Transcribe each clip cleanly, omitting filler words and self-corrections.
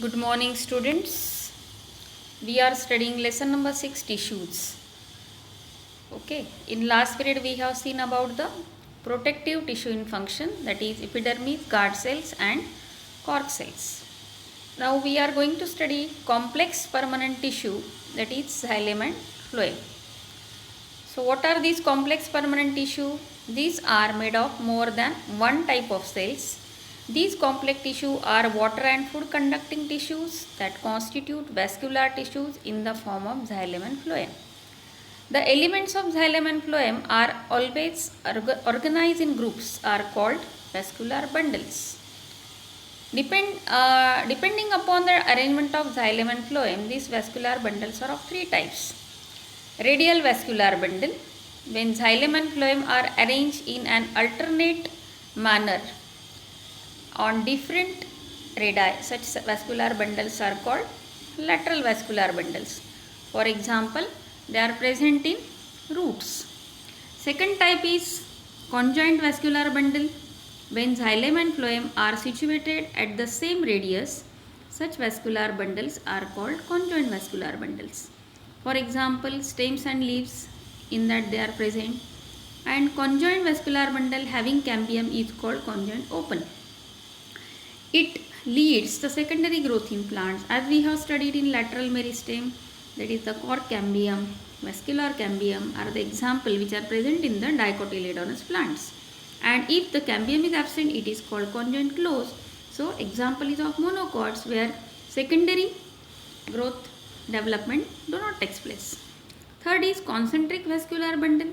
Good morning, students. We are studying lesson number 6, tissues. Okay, in last period we have seen about the protective tissue in function, that is epidermis, guard cells and cork cells. Now we are going to study complex permanent tissue, that is xylem and phloem. So what are these complex permanent tissue? These are made of more than one type of cells. These complex tissue are water and food conducting tissues that constitute vascular tissues in the form of xylem and phloem. The elements of xylem and phloem are always organized in groups are called vascular bundles. Depending upon the arrangement of xylem and phloem, these vascular bundles are of three types. Radial vascular bundle, when xylem and phloem are arranged in an alternate manner on different radii, such vascular bundles are called lateral vascular bundles. For example, they are present in roots. Second type is conjoint vascular bundle. When xylem and phloem are situated at the same radius, such vascular bundles are called conjoint vascular bundles. For example, stems and leaves, in that they are present. And conjoint vascular bundle having cambium is called conjoint open. It leads the secondary growth in plants, as we have studied in lateral meristem, that is the cork cambium, vascular cambium are the example which are present in the dicotyledonous plants. And if the cambium is absent, it is called conjoint close. So example is of monocots where secondary growth development do not take place. Third is concentric vascular bundle.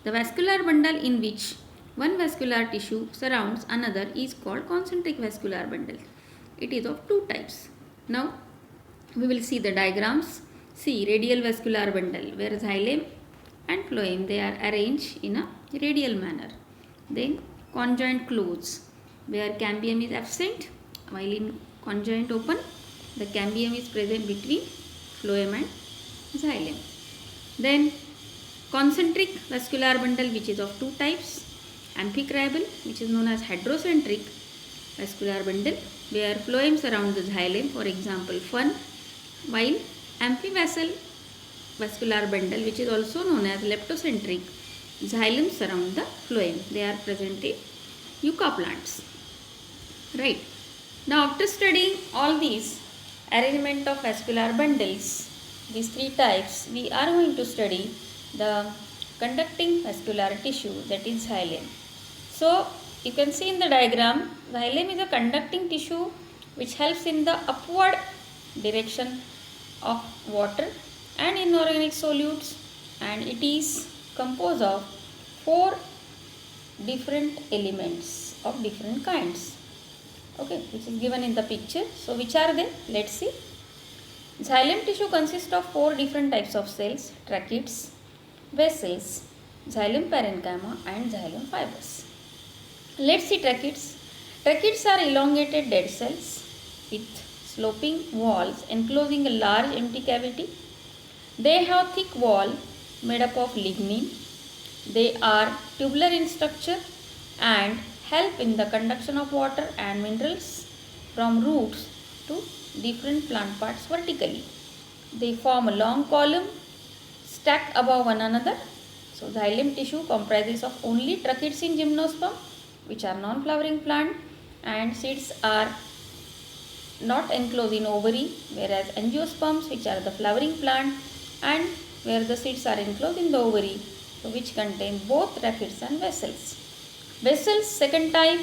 The vascular bundle in which one vascular tissue surrounds another is called concentric vascular bundle. It is of two types. Now we will see the diagrams. See radial vascular bundle where xylem and phloem they are arranged in a radial manner. Then conjoint close where cambium is absent, while in conjoint open the cambium is present between phloem and xylem. Then concentric vascular bundle which is of two types. Amphicribal, which is known as hydrocentric vascular bundle where phloem surrounds the xylem, for example fern, while amphivasal vascular bundle which is also known as leptocentric, xylem surround the phloem. They are present in yucca plants. Right. Now after studying all these arrangement of vascular bundles, these three types, we are going to study the conducting vascular tissue, that is xylem. So you can see in the diagram, xylem is a conducting tissue which helps in the upward direction of water and inorganic solutes, and it is composed of four different elements of different kinds. Okay, which is given in the picture. So which are they? Let's see. Xylem tissue consists of four different types of cells: tracheids, vessels, xylem parenchyma and xylem fibers. Let's see tracheids. Tracheids are elongated dead cells with sloping walls enclosing a large empty cavity. They have thick wall made up of lignin. They are tubular in structure and help in the conduction of water and minerals from roots to different plant parts vertically. They form a long column stacked above one another. So xylem tissue comprises of only tracheids in gymnosperm, which are non-flowering plant, and seeds are not enclosed in ovary, whereas angiosperms, which are the flowering plant, and where the seeds are enclosed in the ovary, so which contain both tracheids and vessels. Vessels, second type,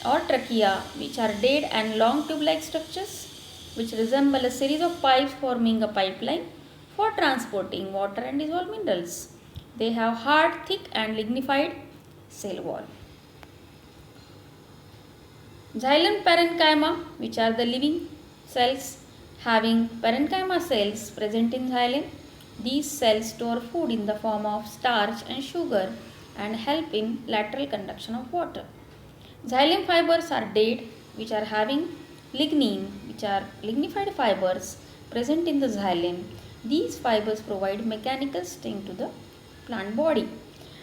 or trachea, which are dead and long tube-like structures which resemble a series of pipes forming a pipeline for transporting water and dissolved minerals. They have hard, thick and lignified cell wall. Xylem parenchyma, which are the living cells having parenchyma cells present in xylem. These cells store food in the form of starch and sugar and help in lateral conduction of water. Xylem fibers are dead, which are having lignin, which are lignified fibers present in the xylem. These fibers provide mechanical strength to the plant body.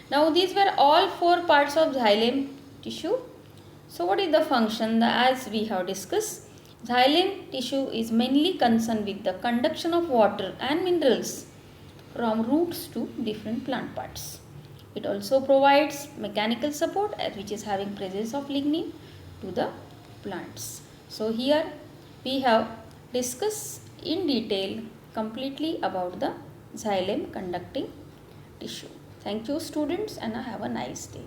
Now these were all four parts of xylem tissue. So what is the function? As we have discussed, Xylem tissue is mainly concerned with the conduction of water and minerals from roots to different plant parts. It also provides mechanical support which is having presence of lignin to the plants. So here we have discussed in detail completely about the xylem conducting tissue. Thank you students and have a nice day.